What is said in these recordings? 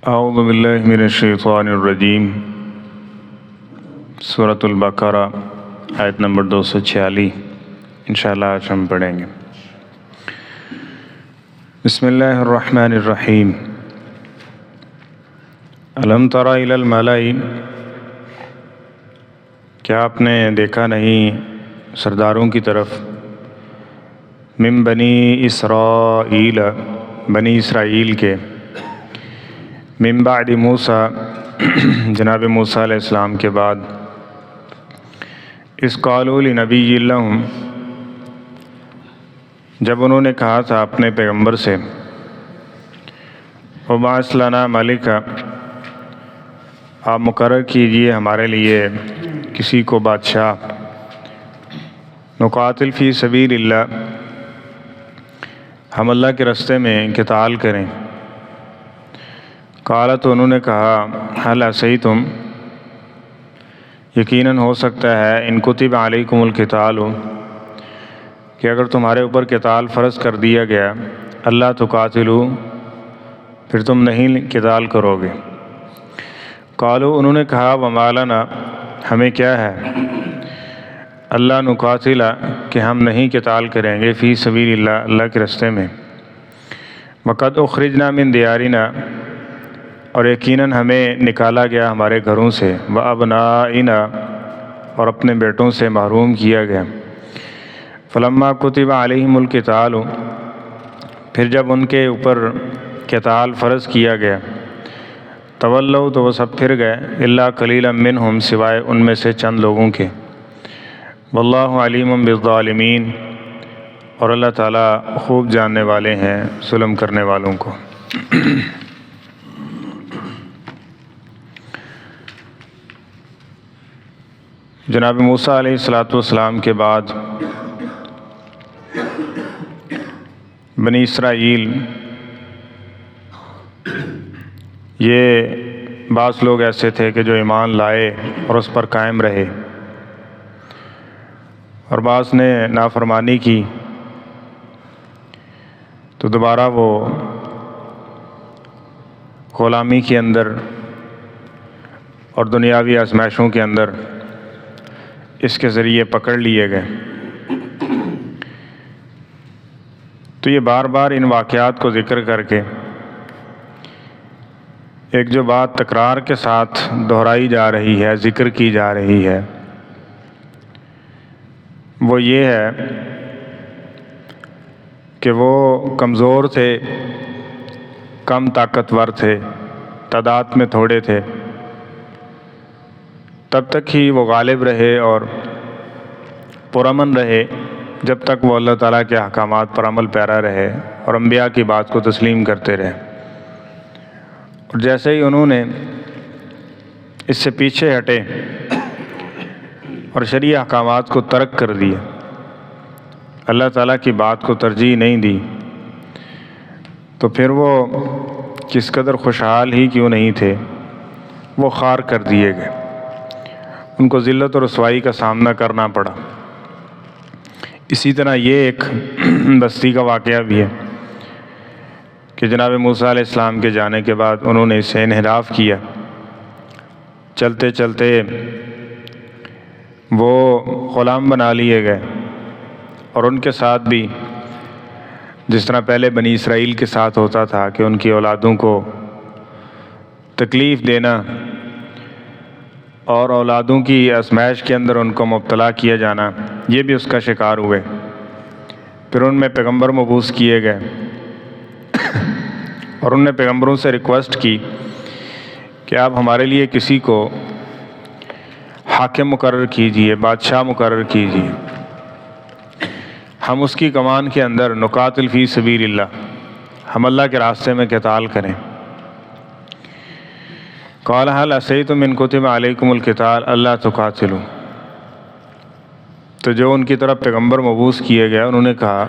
اعوذ باللہ من الشیطان الرجیم۔ سورۃ البقرہ آیت نمبر 246 انشاءاللہ آج ہم پڑھیں گے۔ بسم اللہ الرحمن الرحیم۔ الم تر الی الملأ، کیا آپ نے دیکھا نہیں سرداروں کی طرف، من بنی اسرائیل، بنی اسرائیل کے، من بعد موسیٰ، جناب موسیٰ علیہ السلام کے بعد، اذ قالوا لنبی لہم، جب انہوں نے کہا تھا اپنے پیغمبر سے، وبعث لنا ملکا، آپ مقرر کیجئے ہمارے لیے کسی کو بادشاہ، نقاتل فی سبیل اللہ، ہم اللہ کے راستے میں قتال کریں۔ قال، تو انہوں نے کہا، حل عصیتم، یقیناً ہو سکتا ہے، ان کتب علیکم القتال، کہ اگر تمہارے اوپر قتال فرض کر دیا گیا، اللہ تقاتلوا، پھر تم نہیں قتال کرو گے۔ قالوا، انہوں نے کہا، وما لنا، ہمیں کیا ہے، اللہ نقاتل، کہ ہم نہیں قتال کریں گے، فی سبیل اللہ، اللہ کے راستے میں، وقد اخرجنا من دیارنا، اور یقیناً ہمیں نکالا گیا ہمارے گھروں سے، وابنائنا، اور اپنے بیٹوں سے محروم کیا گیا۔ فلما کتب علیہم القتال، پھر جب ان کے اوپر قتال فرض کیا گیا، تولوا، تو وہ سب پھر گئے، الا قلیلا منہم، سوائے ان میں سے چند لوگوں کے۔ واللہ علیم بالظالمین، اور اللہ تعالیٰ خوب جاننے والے ہیں ظلم کرنے والوں کو۔ جناب موسیٰ علیہ السلام کے بعد بنی اسرائیل، یہ بعض لوگ ایسے تھے کہ جو ایمان لائے اور اس پر قائم رہے، اور بعض نے نافرمانی کی، تو دوبارہ وہ غلامی کے اندر اور دنیاوی آزمائشوں کے اندر اس کے ذریعے پکڑ لیے گئے۔ تو یہ بار بار ان واقعات کو ذکر کر کے ایک جو بات تکرار کے ساتھ دہرائی جا رہی ہے، ذکر کی جا رہی ہے، وہ یہ ہے کہ وہ کمزور تھے، کم طاقتور تھے، تعداد میں تھوڑے تھے، تب تک ہی وہ غالب رہے اور پرامن رہے، جب تک وہ اللہ تعالیٰ کے احکامات پر عمل پیرا رہے اور انبیاء کی بات کو تسلیم کرتے رہے۔ اور جیسے ہی انہوں نے اس سے پیچھے ہٹے اور شرعی احکامات کو ترک کر دیا، اللہ تعالیٰ کی بات کو ترجیح نہیں دی، تو پھر وہ کس قدر خوشحال ہی کیوں نہیں تھے، وہ خوار کر دیے گئے، ان کو ذلت اور رسوائی کا سامنا کرنا پڑا۔ اسی طرح یہ ایک بستی کا واقعہ بھی ہے کہ جناب موسیٰ علیہ السلام کے جانے کے بعد انہوں نے اسے انحراف کیا، چلتے چلتے وہ غلام بنا لیے گئے، اور ان کے ساتھ بھی جس طرح پہلے بنی اسرائیل کے ساتھ ہوتا تھا کہ ان کی اولادوں کو تکلیف دینا اور اولادوں کی آزمائش کے اندر ان کو مبتلا کیا جانا، یہ بھی اس کا شکار ہوئے۔ پھر ان میں پیغمبر مبعوث کیے گئے، اور ان نے پیغمبروں سے ریکویسٹ کی کہ آپ ہمارے لیے کسی کو حاکم مقرر کیجئے، بادشاہ مقرر کیجئے، ہم اس کی کمان کے اندر نقاتل فی سبیل اللہ، ہم اللہ کے راستے میں قتال کریں۔ قال حل عصیتم ان کتب علیکم القتال اللہ تقاتلوا، تو جو ان کی طرف پیغمبر مبعوث کیے گئے انہوں نے کہا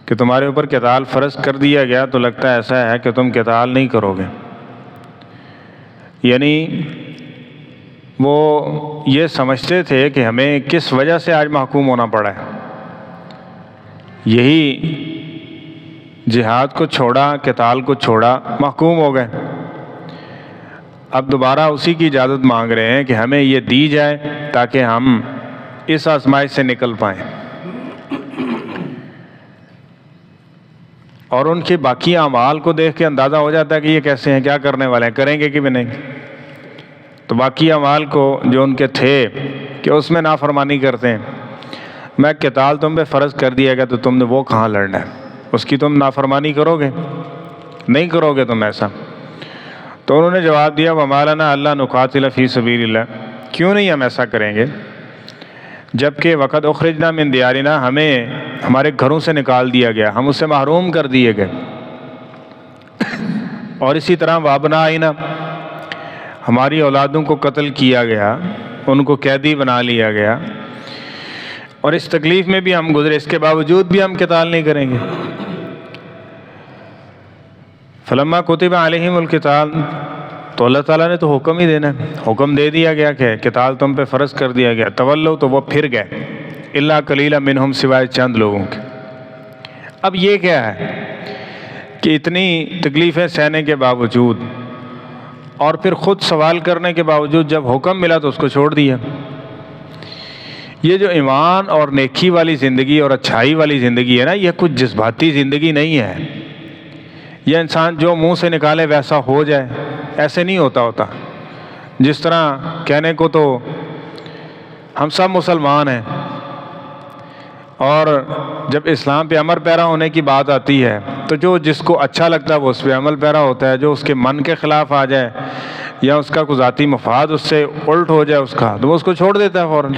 کہ تمہارے اوپر قتال فرض کر دیا گیا تو لگتا ہے ایسا ہے کہ تم قتال نہیں کرو گے، یعنی وہ یہ سمجھتے تھے کہ ہمیں کس وجہ سے آج محکوم ہونا پڑا ہے، یہی جہاد کو چھوڑا، قتال کو چھوڑا، محکوم ہو گئے، اب دوبارہ اسی کی اجازت مانگ رہے ہیں کہ ہمیں یہ دی جائے تاکہ ہم اس آزمائش سے نکل پائیں۔ اور ان کے باقی اعمال کو دیکھ کے اندازہ ہو جاتا ہے کہ یہ کیسے ہیں، کیا کرنے والے ہیں، کریں گے کہ بھی نہیں۔ تو باقی اعمال کو جو ان کے تھے کہ اس میں نافرمانی کرتے ہیں، میں قتال تم پہ فرض کر دیا گیا تو تم نے وہ کہاں لڑنا ہے، اس کی تم نافرمانی کرو گے، نہیں کرو گے تم ایسا۔ تو انہوں نے جواب دیا وَمَا لَنَا أَلَّا نُقَاتِلَ فِي سَبِيلِ اللَّهِ، کیوں نہیں ہم ایسا کریں گے جبکہ وقت اخرجنا من دیارنا، ہمیں ہمارے گھروں سے نکال دیا گیا، ہم اس سے محروم کر دیے گئے، اور اسی طرح وابنائنا، ہماری اولادوں کو قتل کیا گیا، ان کو قیدی بنا لیا گیا، اور اس تکلیف میں بھی ہم گزرے، اس کے باوجود بھی ہم قتال نہیں کریں گے۔ فلما کتب علیہم القتال، تو اللہ تعالیٰ نے تو حکم ہی دینا ہے، حکم دے دیا گیا کہ قتال تم پہ فرض کر دیا گیا، تولو، تو وہ پھر گئے، الا قلیلا منہم، سوائے چند لوگوں کے۔ اب یہ کیا ہے کہ اتنی تکلیفیں سہنے کے باوجود اور پھر خود سوال کرنے کے باوجود جب حکم ملا تو اس کو چھوڑ دیا۔ یہ جو ایمان اور نیکی والی زندگی اور اچھائی والی زندگی ہے نا، یہ کچھ جذباتی زندگی نہیں ہے، یہ انسان جو منہ سے نکالے ویسا ہو جائے، ایسے نہیں ہوتا۔ جس طرح کہنے کو تو ہم سب مسلمان ہیں، اور جب اسلام پہ عمل پیرا ہونے کی بات آتی ہے تو جو جس کو اچھا لگتا ہے وہ اس پہ عمل پیرا ہوتا ہے، جو اس کے من کے خلاف آ جائے یا اس کا کوئی ذاتی مفاد اس سے الٹ ہو جائے اس کا، تو وہ اس کو چھوڑ دیتا ہے فوراً۔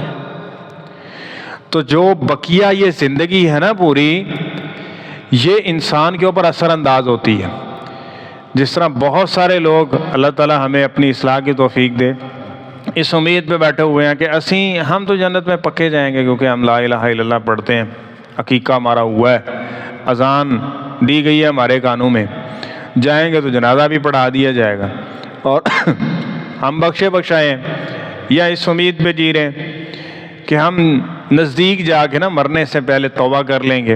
تو جو بقیہ یہ زندگی ہے نا پوری، یہ انسان کے اوپر اثر انداز ہوتی ہے۔ جس طرح بہت سارے لوگ، اللہ تعالیٰ ہمیں اپنی اصلاح کی توفیق دے، اس امید پہ بیٹھے ہوئے ہیں کہ ہم تو جنت میں پکے جائیں گے کیونکہ ہم لا الہ الا اللہ پڑھتے ہیں، عقیقہ ہمارا ہوا ہے، اذان دی گئی ہے ہمارے کانوں میں، جائیں گے تو جنازہ بھی پڑھا دیا جائے گا، اور ہم بخشے بخشائے ہیں، یا اس امید پہ جی رہے ہیں کہ ہم نزدیک جا کے نا مرنے سے پہلے توبہ کر لیں گے،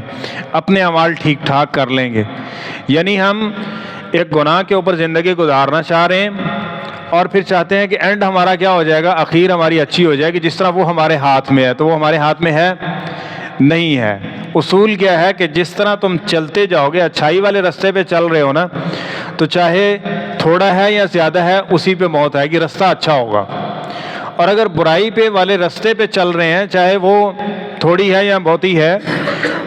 اپنے اعمال ٹھیک ٹھاک کر لیں گے۔ یعنی ہم ایک گناہ کے اوپر زندگی گزارنا چاہ رہے ہیں اور پھر چاہتے ہیں کہ اینڈ ہمارا کیا ہو جائے گا، اخیر ہماری اچھی ہو جائے گی، جس طرح وہ ہمارے ہاتھ میں ہے۔ تو وہ ہمارے ہاتھ میں ہے نہیں ہے۔ اصول کیا ہے کہ جس طرح تم چلتے جاؤ گے، اچھائی والے رستے پہ چل رہے ہو نا، تو چاہے تھوڑا ہے یا زیادہ ہے، اسی پہ موت آئے گی، رستہ اچھا ہوگا۔ اور اگر برائی پہ والے رستے پہ چل رہے ہیں، چاہے وہ تھوڑی ہے یا بہتی ہے،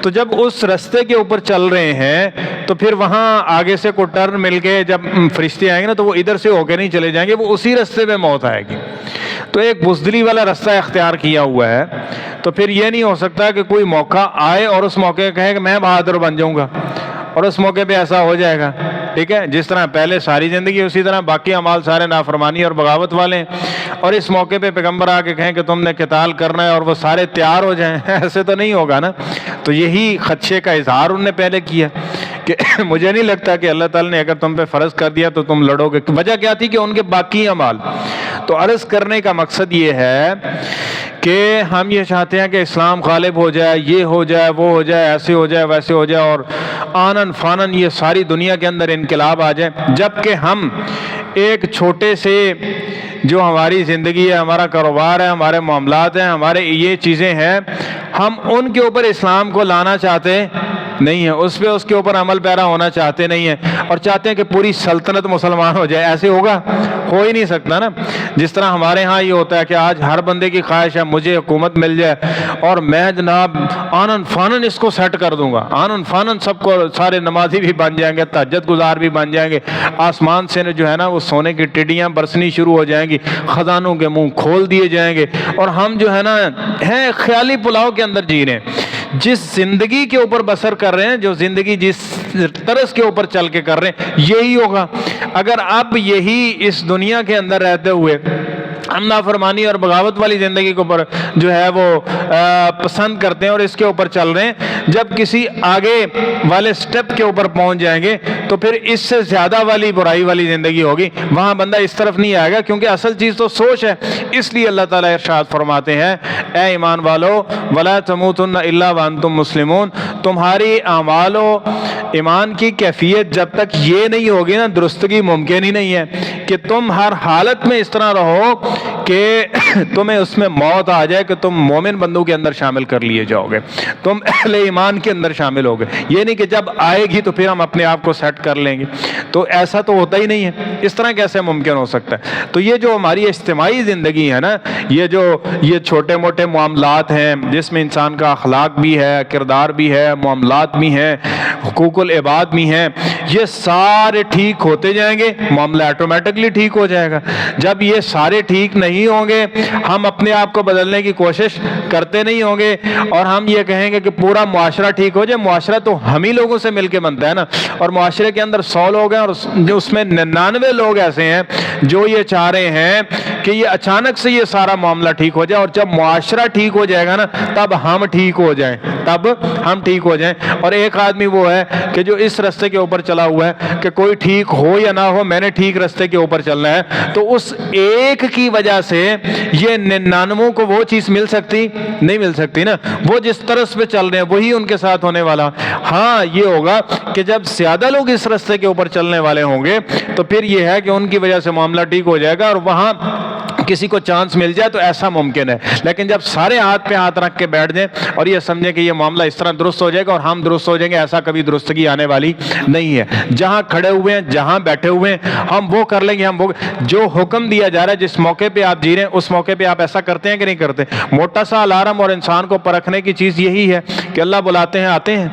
تو جب اس رستے کے اوپر چل رہے ہیں تو پھر وہاں آگے سے کوئی ٹرن مل کے جب فرشتے آئیں گے نا تو وہ ادھر سے ہو کے نہیں چلے جائیں گے، وہ اسی رستے پہ موت آئے گی۔ تو ایک بزدلی والا رستہ اختیار کیا ہوا ہے، تو پھر یہ نہیں ہو سکتا کہ کوئی موقع آئے اور اس موقع کہے کہ میں بہادر بن جاؤں گا، اور اس موقع پہ ایسا ہو جائے گا۔ ٹھیک ہے، جس طرح پہلے ساری زندگی اسی طرح باقی اعمال سارے نافرمانی اور بغاوت والے ہیں، اور اس موقع پہ پیغمبر آ کے کہیں کہ تم نے قتال کرنا ہے اور وہ سارے تیار ہو جائیں، ایسے تو نہیں ہوگا نا۔ تو یہی خدشے کا اظہار انہوں نے پہلے کیا کہ مجھے نہیں لگتا کہ اللہ تعالیٰ نے اگر تم پہ فرض کر دیا تو تم لڑو گے۔ وجہ کیا تھی کہ ان کے باقی اعمال۔ تو عرض کرنے کا مقصد یہ ہے کہ ہم یہ چاہتے ہیں کہ اسلام غالب ہو جائے، یہ ہو جائے، وہ ہو جائے، ایسے ہو جائے، ویسے ہو جائے، اور آنن فانن یہ ساری دنیا کے اندر انقلاب آ جائے، جبکہ ہم ایک چھوٹے سے جو ہماری زندگی ہے، ہمارا کاروبار ہے، ہمارے معاملات ہیں، ہمارے یہ چیزیں ہیں، ہم ان کے اوپر اسلام کو لانا چاہتے نہیں ہیں، اس کے اوپر عمل پیرا ہونا چاہتے نہیں ہیں، اور چاہتے ہیں کہ پوری سلطنت مسلمان ہو جائے۔ ایسے ہوگا؟ ہو ہی نہیں سکتا نا۔ جس طرح ہمارے ہاں یہ ہوتا ہے کہ آج ہر بندے کی خواہش ہے مجھے حکومت مل جائے اور میں جناب آنن فانن اس کو سیٹ کر دوں گا، آنن فانن سب کو، سارے نمازی بھی بن جائیں گے، تہجد گزار بھی بن جائیں گے، آسمان سے جو ہے نا وہ سونے کی ٹڈیاں برسنی شروع ہو جائیں گی، خزانوں کے منہ کھول دیے جائیں گے، اور ہم جو ہے نا ہیں خیالی پلاؤ کے اندر جی رہے ہیں۔ جس زندگی کے اوپر بسر کر رہے ہیں، جو زندگی جس طرز کے اوپر چل کے کر رہے ہیں، یہی ہوگا۔ اگر اب یہی اس دنیا کے اندر رہتے ہوئے ہم نافرمانی اور بغاوت والی زندگی کے اوپر جو ہے وہ پسند کرتے ہیں اور اس کے اوپر چل رہے ہیں، جب کسی آگے والے سٹیپ کے اوپر پہنچ جائیں گے تو پھر اس سے زیادہ والی برائی والی زندگی ہوگی، وہاں بندہ اس طرف نہیں آئے گا، کیونکہ اصل چیز تو سوچ ہے۔ اس لیے اللہ تعالیٰ ارشاد فرماتے ہیں، اے ایمان والو ولا تموتن الا وانتم مسلمون، تمہاری اعمال و ایمان کی کیفیت جب تک یہ نہیں ہوگی نا، درستگی ممکن ہی نہیں ہے کہ تم ہر حالت میں اس طرح رہو کہ تمہیں اس میں موت آ جائے کہ تم مومن بندوں کے اندر شامل کر لیے جاؤ گے، تم اہل ایمان کے اندر شامل ہوگے۔ یہ نہیں کہ جب آئے گی تو پھر ہم اپنے آپ کو سیٹ کر لیں گے، تو ایسا تو ہوتا ہی نہیں ہے، اس طرح کیسے ممکن ہو سکتا ہے؟ تو یہ جو ہماری اجتماعی زندگی ہے نا، یہ چھوٹے موٹے معاملات ہیں جس میں انسان کا اخلاق بھی ہے، کردار بھی ہے، معاملات بھی ہیں، حقوق العباد بھی ہیں، یہ سارے ٹھیک ہوتے جائیں گے، معاملہ آٹومیٹکلی ٹھیک ہو جائے گا۔ جب یہ سارے ٹھیک نہیں ہوں گے، ہم اپنے آپ کو بدلنے کی کوشش کرتے نہیں ہوں گے، اور ہم یہ کہیں گے کہ پورا معاشرہ ٹھیک ہو جائے، معاشرہ تو ہم ہی لوگوں سے مل کے بنتا ہے نا، اور معاشرے کے اندر 100 لوگ ہیں اور اس میں 99 لوگ ایسے ہیں جو یہ چاہ رہے ہیں کہ یہ اچانک سے یہ سارا معاملہ ٹھیک ہو جائے، اور جب معاشرہ ٹھیک ہو جائے گا نا تب ہم ٹھیک ہو جائیں، اور ایک آدمی وہ ہے کہ جو اس راستے کے اوپر چلا ہوا ہے کہ کوئی ٹھیک ہو یا نہ ہو، میں نے ٹھیک راستے کے اوپر چلنا ہے، تو اس ایک کی وجہ سے یہ 99 کو وہ چیز مل سکتی نہیں مل سکتی نا، وہ جس طرز پہ چل رہے ہیں وہی ان کے ساتھ ہونے والا۔ ہاں یہ ہوگا کہ جب زیادہ لوگ اس راستے کے اوپر چلنے والے ہوں گے تو پھر یہ ہے کہ ان کی وجہ سے معاملہ ٹھیک ہو جائے گا، اور وہاں کسی کو چانس مل جائے تو ایسا ممکن ہے۔ لیکن جب سارے ہاتھ پہ ہاتھ رکھ کے بیٹھ جائیں اور یہ سمجھیں کہ یہ معاملہ اس طرح درست ہو جائے گا اور ہم درست ہو جائیں گے، ایسا کبھی درستگی آنے والی نہیں ہے۔ جہاں کھڑے ہوئے ہیں، جہاں بیٹھے ہوئے ہیں، ہم وہ کر لیں گے، ہم وہ جو حکم دیا جا رہا ہے، جس موقع پہ آپ جی رہے ہیں اس موقع پہ آپ ایسا کرتے ہیں کہ نہیں کرتے۔ موٹا سا الارم اور انسان کو پرکھنے کی چیز یہی ہے کہ اللہ بلاتے ہیں آتے ہیں،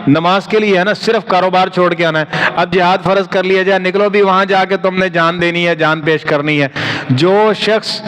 نماز کے لیے ہے نا، صرف کاروبار چھوڑ کے آنا ہے۔ اب جہاد فرض کر لیا جائے، نکلو بھی وہاں جا کے تم نے جان دینی ہے، جان پیش کرنی ہے۔ جو شخص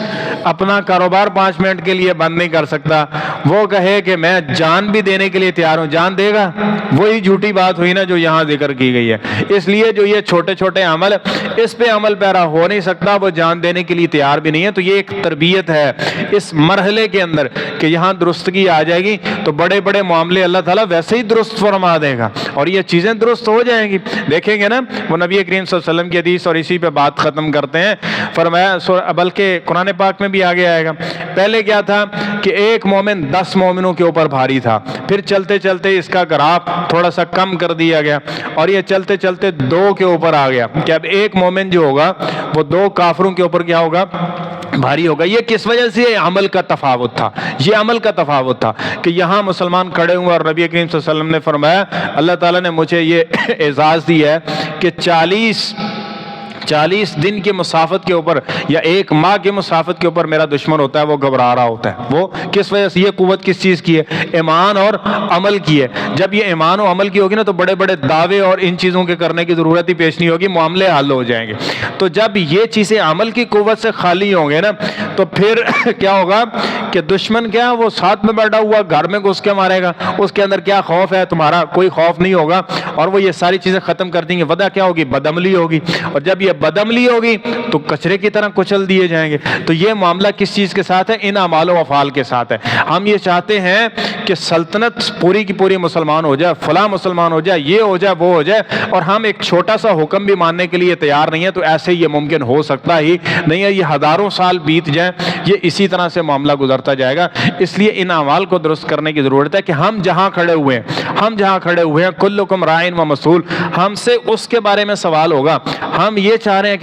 اپنا کاروبار 5 منٹ کے لیے بند نہیں کر سکتا، وہ کہے کہ میں جان بھی دینے کے لیے تیار ہوں، جان دے گا؟ وہی جھوٹی بات ہوئی نا جو یہاں ذکر کی گئی ہے۔ اس لیے جو یہ چھوٹے چھوٹے عمل، اس پہ عمل پیرا ہو نہیں سکتا، وہ جان دینے کے لیے تیار بھی نہیں ہے۔ تو یہ ایک تربیت ہے اس مرحلے کے اندر کہ یہاں درستگی آ جائے گی تو بڑے بڑے معاملے اللہ تعالیٰ ویسے ہی درست فرما دے گا اور یہ چیزیں درست ہو جائیں گی۔ دیکھیں گے نا وہ نبی کریم صلی اللہ علیہ وسلم کی حدیث، اور اسی پہ بات ختم کرتے ہیں، فرمایا، بلکہ قرآن پاک میں بھی آگے آئے گا، پہلے کیا تھا کہ ایک مومن 10 مومنوں کے اوپر بھاری تھا، پھر چلتے چلتے اس کا گراف تھوڑا سا کم کر دیا گیا اور یہ چلتے چلتے 2 کے اوپر آ گیا کہ اب ایک مومن جو ہوگا وہ 2 کافروں کے اوپر کیا ہوگا؟ بھاری ہوگا۔ یہ کس وجہ سے؟ عمل کا تفاوت تھا، یہ عمل کا تفاوت تھا کہ یہاں مسلمان کھڑے ہوئے اور نبی کریم صلی اللہ علیہ وسلم نے فرمایا، اللہ تعالیٰ نے مجھے یہ اعزاز دی ہے کہ 40 دن کی مسافت کے اوپر یا 1 ماہ کی مسافت کے اوپر میرا دشمن ہوتا ہے، وہ گھبرا رہا ہوتا ہے۔ وہ کس وجہ سے؟ یہ قوت کس چیز کی ہے؟ ایمان اور عمل کی ہے۔ جب یہ ایمان و عمل کی ہوگی نا تو بڑے بڑے دعوے اور ان چیزوں کے کرنے کی ضرورت ہی پیش نہیں ہوگی، معاملے حل ہو جائیں گے۔ تو جب یہ چیزیں عمل کی قوت سے خالی ہوں گے نا تو پھر کیا ہوگا کہ دشمن کیا وہ ساتھ میں بیٹھا ہوا گھر میں گھس کے مارے گا، اس کے اندر کیا خوف ہے؟ تمہارا کوئی خوف نہیں ہوگا، اور وہ یہ ساری چیزیں ختم کر دیں گے۔ وجہ کیا ہوگی؟ بدعملی ہوگی، اور جب یہ بدعملی ہوگی تو کچرے کی طرح کچل دیے جائیں گے۔ تو یہ معاملہ کس چیز کے ساتھ ہے؟ ان اعمال و افعال کے ساتھ ہے۔ ہم یہ چاہتے ہیں کہ سلطنت پوری کی پوری مسلمان ہو جائے، فلاں مسلمان ہو جائے، یہ ہو جائے، وہ ہو جائے، اور ہم ایک چھوٹا سا حکم بھی ماننے کے لیے تیار نہیں ہے، تو ایسے یہ ممکن ہو سکتا ہی نہیں ہے۔ یہ ہزاروں سال بیت جائیں، یہ اسی طرح سے معاملہ گزرتا جائے گا۔ اس لیے ان اعمال کو درست کرنے کی ضرورت ہے کہ ہم جہاں کھڑے ہوئے ہیں کلکم راعٍ و مسئول، ہم سے اس کے بارے میں سوال ہوگا۔ ہم یہ چاہ رہے ہیں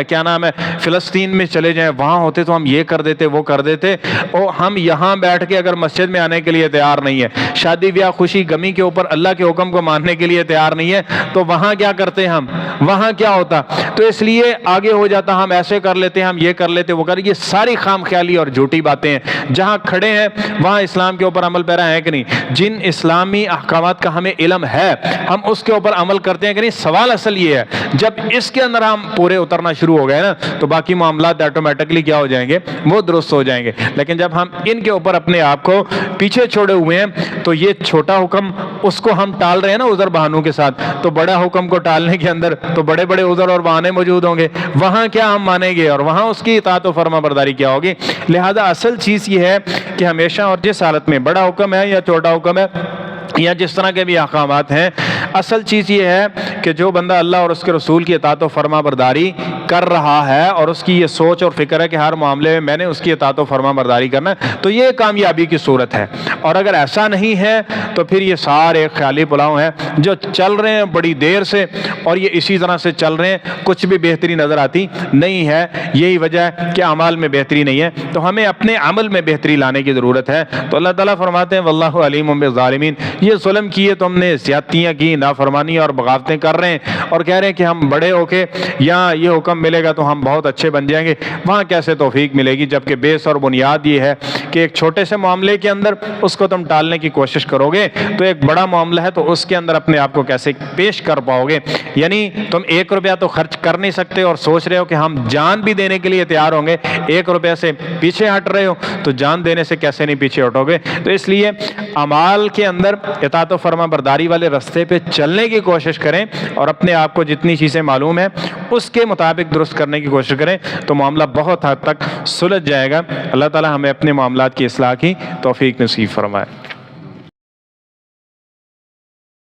کہ ہم فلسطین میں چلے جائیں، وہاں ہوتے تو ہم یہ کر دیتے، وہ کر دیتے، اور ہم یہاں بیٹھ کے اگر مسجد میں آنے کے لیے تیار نہیں ہے، شادی بیاہ خوشی غمی کے اوپر اللہ کے حکم کو ماننے کے لیے تیار نہیں ہے، تو وہاں کیا کرتے ہم؟ وہاں کیا ہوتا؟ تو اس لیے آگے ہو جاتا، ہم ایسے کر لیتے، ہم یہ کر لیتے، وہ کر، یہ ساری خام خیالی اور جھوٹی باتیں ہیں۔ جہاں کھڑے ہیں وہاں اسلام کے اوپر عمل پیرا ہے کہ نہیں؟ جن اسلامی احکامات کا ہمیں علم ہے ہم اس کے اوپر عمل کرتے ہیں کہ نہیں؟ سوال اصل یہ ہے، جب اس کے اندر ہم پورے اترنا شروع ہو گئے نا تو باقی معاملات آٹومیٹکلی کیا ہو جائیں گے؟ وہ درست ہو جائیں گے۔ لیکن جب ہم ان کے اوپر اپنے آپ کو پیچھے چھوڑے ہوئے ہیں تو یہ چھوٹا حکم اس کو ہم ٹال رہے ہیں نا عذر بہانوں کے ساتھ، تو بڑا حکم کو ٹالنے کے اندر تو بڑے بڑے عذر اور بہانے موجود ہوں گے، وہاں کیا ہم مانیں گے اور وہاں اس کی اطاعت و فرما برداری کیا ہوگی؟ لہذا اصل چیز یہ ہے کہ ہمیشہ اور جس حالت میں بڑا حکم ہے یا چھوٹا حکم ہے یا جس طرح کے بھی احکامات ہیں، اصل چیز یہ ہے کہ جو بندہ اللہ اور اس کے رسول کی اطاعت و فرما برداری کر رہا ہے اور اس کی یہ سوچ اور فکر ہے کہ ہر معاملے میں نے اس کی اطاعت و فرما برداری کرنا ہے، تو یہ کامیابی کی صورت ہے۔ اور اگر ایسا نہیں ہے تو پھر یہ سارے خیالی پلاؤ ہیں جو چل رہے ہیں بڑی دیر سے، اور یہ اسی طرح سے چل رہے ہیں، کچھ بھی بہتری نظر آتی نہیں ہے۔ یہی وجہ ہے کہ اعمال میں بہتری نہیں ہے، تو ہمیں اپنے عمل میں بہتری لانے کی ضرورت ہے۔ تو اللہ تعالیٰ فرماتے ہیں واللہ علیم بالظالمین، یہ ظلم کیے تم نے، زیادتیاں کی، نافرمانی اور بغاوتیں کر رہے ہیں، اور کہہ رہے ہیں کہ ہم بڑے ہو کے یہاں یہ حکم ملے گا تو ہم بہت اچھے بن جائیں گے، وہاں کیسے توفیق ملے گی؟ جبکہ بیس اور بنیاد یہ ہے کہ ایک چھوٹے سے معاملے کے اندر اس کو تم ٹالنے کی کوشش کرو گے تو ایک بڑا معاملہ ہے تو اس کے اندر اپنے آپ کو کیسے پیش کر پاؤ گے؟ یعنی تم 1 روپیہ تو خرچ کر نہیں سکتے اور سوچ رہے ہو کہ ہم جان بھی دینے کے لیے تیار ہوں گے، 1 روپیہ سے پیچھے ہٹ رہے ہو تو جان دینے سے کیسے نہیں پیچھے ہٹو گے؟ تو اس لیے اعمال کے اندر اطاعت و فرما برداری والے راستے پہ چلنے کی کوشش کریں اور اپنے آپ کو جتنی چیزیں معلوم ہیں اس کے مطابق درست کرنے کی کوشش کریں تو معاملہ بہت حد تک سلجھ جائے گا۔ اللہ تعالی ہمیں اپنے معاملات کی اصلاح کی توفیق نصیب فرمائے۔